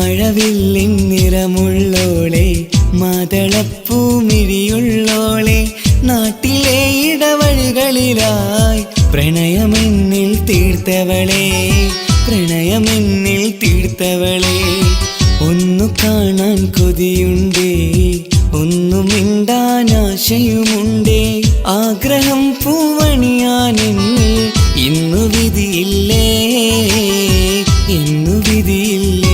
മഴവില്ലിൻ നിറമുള്ളോളെ മാതളപ്പൂമിഴിയുള്ളോളെ നാട്ടിലെ ഇടവഴികളിലായി പ്രണയമെന്നിൽ തീർത്തവളെ പ്രണയമെന്നിൽ തീർത്തവളെ ഒന്നു കാണാൻ കൊതിയുണ്ടേ ഒന്നു മിണ്ടാൻ ആശയുമുണ്ടേ ആഗ്രഹം പൂവണിയാനെന്നിൽ ഇന്നു വിധിയില്ലേ ഇന്നു വിധിയില്ലേ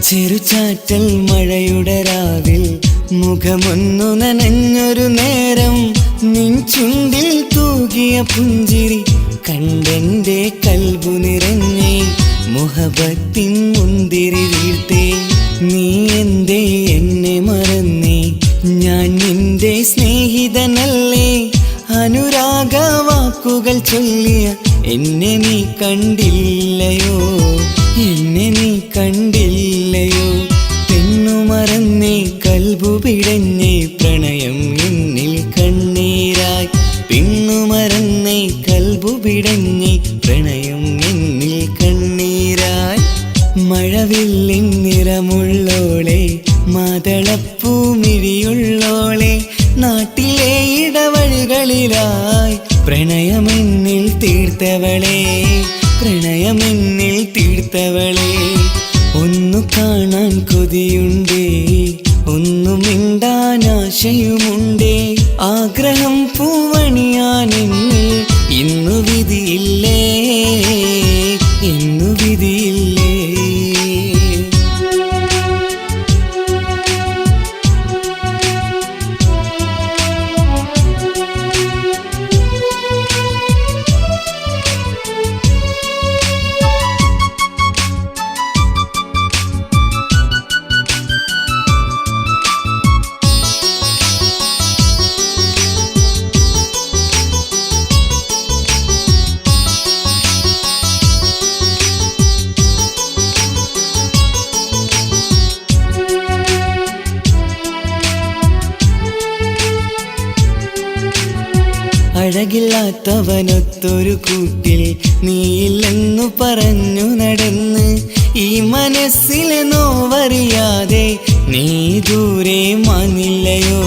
ചെറുചാറ്റൽ മഴയുടെ രാവിൽ മുഖമൊന്നു നനഞ്ഞൊരു നേരം നിൻ ചുണ്ടിൽ തൂകിയ പുഞ്ചിരി കണ്ടെന്റെ കൽബു നിറഞ്ഞേ മുഹബത്തിൻ മുന്തിരി വീഴ്ത്തേ നീ എന്തേ എന്നെ മറന്നേ ഞാൻ നിന്റെ സ്നേഹിതനല്ലേ അനുരാഗ വാക്കുകൾ ചൊല്ലിയ എന്നെ നീ കണ്ടില്ലയോ എന്നെ നീ കണ്ടില്ലയോ പെണ്ണു മറന്നേ കൽബു പിടഞ്ഞേ പ്രണയം എന്നിൽ കണ്ണീരായി പെണ്ണു മറന്നേ കൽബു പിടഞ്ഞേ പ്രണയം എന്നിൽ കണ്ണീരായി മഴവില്ലിൻ നിറമുള്ളോളെ മാതളപ്പൂമിഴിയുള്ളോളെ നാട്ടിലെ ഇടവഴികളിലായി പ്രണയമെന്നിൽ തീർത്തവളെ പ്രണയമെന്നിൽ തീർത്തവളെ ഒന്നു കാണാൻ കൊതിയുണ്ടേ ഒന്നു മിണ്ടാൻ ആശയുമുണ്ടേ ആഗ്രഹം പൂവണിയാനെന്നിൽ ഇന്നു വിധിയില്ലേ ഇന്നു വിധിയില്ലേ അഴകില്ലാത്തവനൊത്തൊരു കൂട്ടിൽ നീയില്ലെന്നു പറഞ്ഞു നടന്ന് ഈ മനസ്സിലെ നോവറിയാതെ നീ ദൂരെ മാനില്ലയോ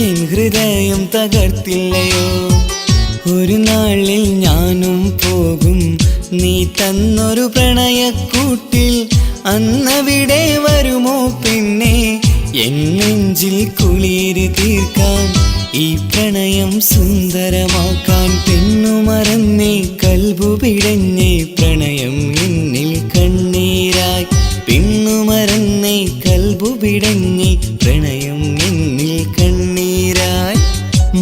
എൻ ഹൃദയം തകർത്തില്ലയോ ഒരു നാളിൽ ഞാനും പോകും നീ തന്നൊരു പ്രണയക്കൂട്ടിൽ അന്നവിടെ വരുമോ പെണ്ണെ എൻ നെഞ്ചിൽ കുളിര് തീർക്കാൻ ഈ പ്രണയം സുന്ദരമാക്കാൻ പെണ്ണു മറന്നേ കൽബു പിടഞ്ഞേ പ്രണയം എന്നിൽ കണ്ണീരായി പെണ്ണു മറന്നേ കൽബു പിടഞ്ഞേ പ്രണയം എന്നിൽ കണ്ണീരായി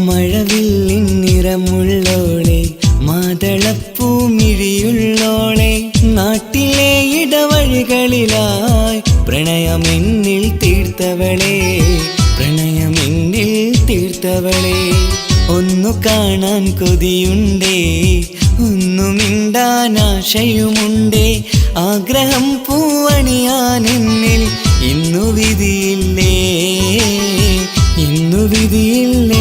മഴവില്ലിൻ നിറമുള്ളോളെ മാതളപ്പൂമിഴിയുള്ളോളെ നാട്ടിലെ ഇടവഴികളിലായി പ്രണയമെന്നിൽ തീർത്തവളെ പ്രണയമെന്നിൽ തീർത്തവളെ ഒന്നു കാണാൻ കൊതിയുണ്ടേ ഒന്നു മിണ്ടാൻ ആശയുമുണ്ടേ ആഗ്രഹം പൂവണിയാനെന്നിൽ ഇന്നു വിധിയില്ലേ ഇന്നു വിധിയില്ല